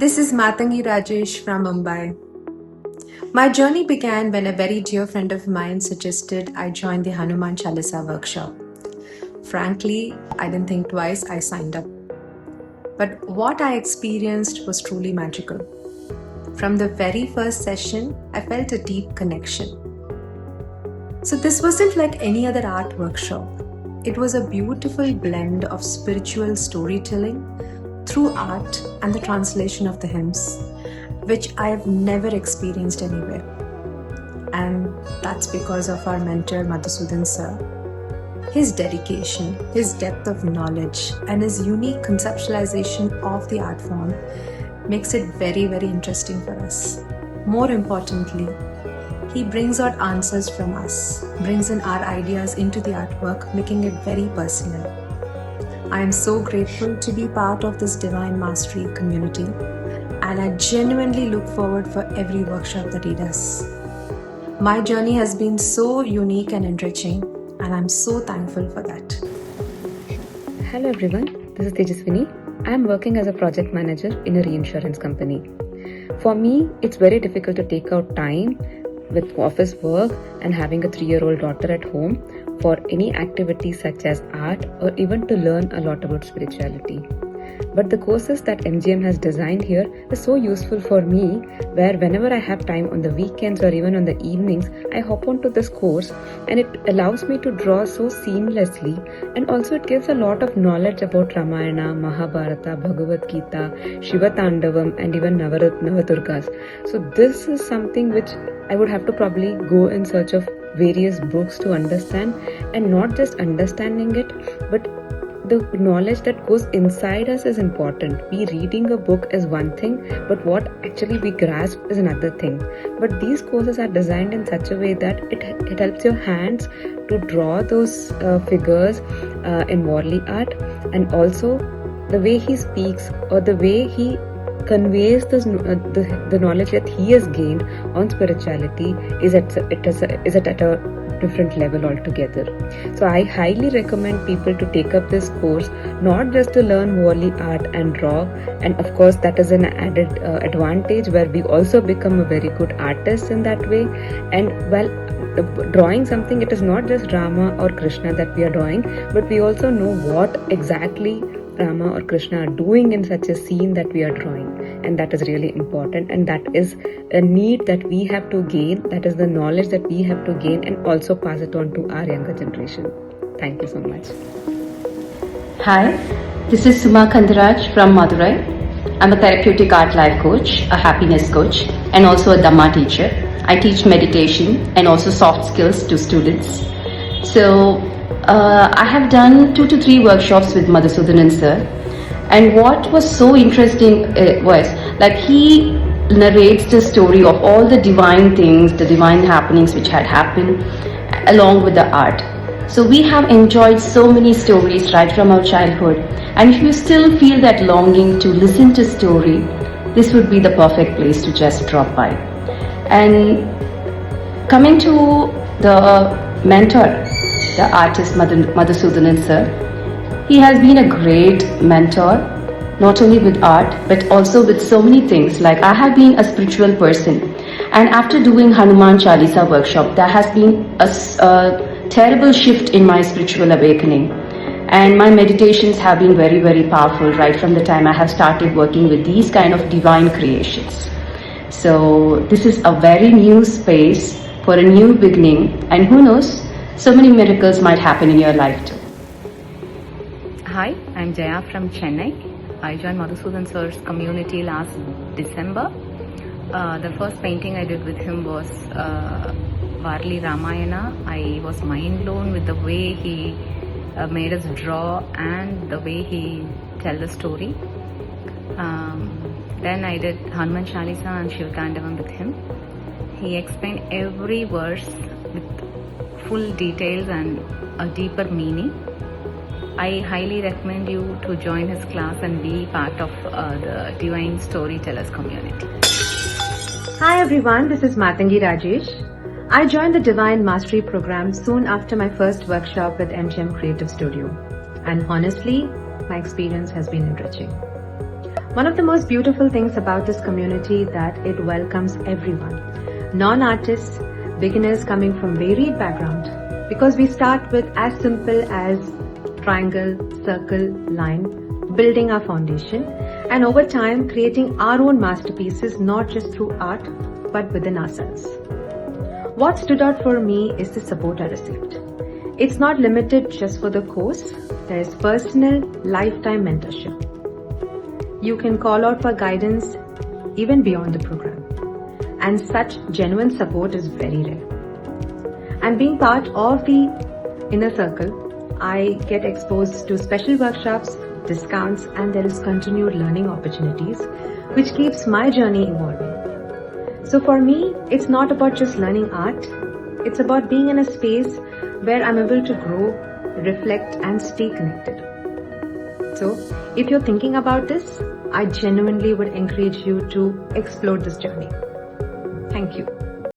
This is Matangi Rajesh from Mumbai. My journey began when a very dear friend of mine suggested I join the Hanuman Chalisa workshop. Frankly, I didn't think twice, I signed up. But what I experienced was truly magical. From the very first session, I felt a deep connection. So, this wasn't like any other art workshop. It was a beautiful blend of spiritual storytelling through art and the translation of the hymns, which I have never experienced anywhere. And that's because of our mentor Madhusudan sir. His dedication, his depth of knowledge, and his unique conceptualization of the art form makes it very, very interesting for us. More importantly, he brings out answers from us, brings in our ideas into the artwork, making it very personal. I am so grateful to be part of this Divine Mastery community, and I genuinely look forward for every workshop that he does. My journey has been so unique and enriching, and I'm so thankful for that. Hello everyone, this is Tejaswini. I am working as a project manager in a reinsurance company. For me, it's very difficult to take out time with office work and having a 3-year-old daughter at home for any activities such as art or even to learn a lot about spirituality. But the courses that MGM has designed here is so useful for me, where whenever I have time on the weekends or even on the evenings, I hop onto this course and it allows me to draw so seamlessly, and also it gives a lot of knowledge about Ramayana, Mahabharata, Bhagavad Gita, Shiva Tandavam and even Navadurgas. So this is something which I would have to probably go in search of various books to understand, and not just understanding it, but the knowledge that goes inside us is important. We reading a book is one thing, but what actually we grasp is another thing. But these courses are designed in such a way that it helps your hands to draw those figures in Warli art, and also the way he speaks or the way he conveys the knowledge that he has gained on spirituality is at a different level altogether. So I highly recommend people to take up this course, not just to learn Warli art and draw, and of course that is an added advantage where we also become a very good artist in that way. And while drawing something, it is not just Rama or Krishna that we are drawing, but we also know what exactly Rama or Krishna are doing in such a scene that we are drawing, and that is really important, and that is a need that we have to gain, that is the knowledge that we have to gain and also pass it on to our younger generation. Thank you so much. Hi, this is Suma Kandaraj from Madurai. I'm a therapeutic art life coach, a happiness coach, and also a Dhamma teacher. I teach meditation and also soft skills to students. So I have done 2 to 3 workshops with Madhusudanan sir, and what was so interesting was like he narrates the story of all the divine things, the divine happenings which had happened along with the art. So we have enjoyed so many stories right from our childhood, and if you still feel that longing to listen to story, this would be the perfect place to just drop by. And coming to the mentor, the artist Madhusudanan sir, he has been a great mentor, not only with art but also with so many things. Like I have been a spiritual person, and after doing Hanuman Chalisa workshop, there has been a terrible shift in my spiritual awakening, and my meditations have been very, very powerful right from the time I have started working with these kind of divine creations. So this is a very new space for a new beginning, and who knows, so many miracles might happen in your life too. Hi, I'm Jaya from Chennai. I joined Madhusudan sir's community last December. The first painting I did with him was Warli Ramayana. I was mind blown with the way he made us draw and the way he tell the story. Then I did Hanuman Chalisa and Shiva Tandavam with him. He explained every verse with full details and a deeper meaning. I highly recommend you to join his class and be part of the Divine Storytellers community. Hi everyone, this is Matangi Rajesh. I joined the Divine Mastery program soon after my first workshop with MGM Creative Studio, and honestly, my experience has been enriching. One of the most beautiful things about this community that it welcomes everyone, non-artists, beginners coming from varied background, because we start with as simple as triangle, circle, line, building our foundation, and over time creating our own masterpieces not just through art but within ourselves. What stood out for me is the support I received. It's not limited just for the course, there is personal lifetime mentorship. You can call out for guidance even beyond the program, and such genuine support is very rare. And being part of the inner circle, I get exposed to special workshops, discounts, and there is continued learning opportunities, which keeps my journey evolving. So for me, it's not about just learning art, it's about being in a space where I'm able to grow, reflect, and stay connected. So, if you're thinking about this, I genuinely would encourage you to explore this journey. Thank you.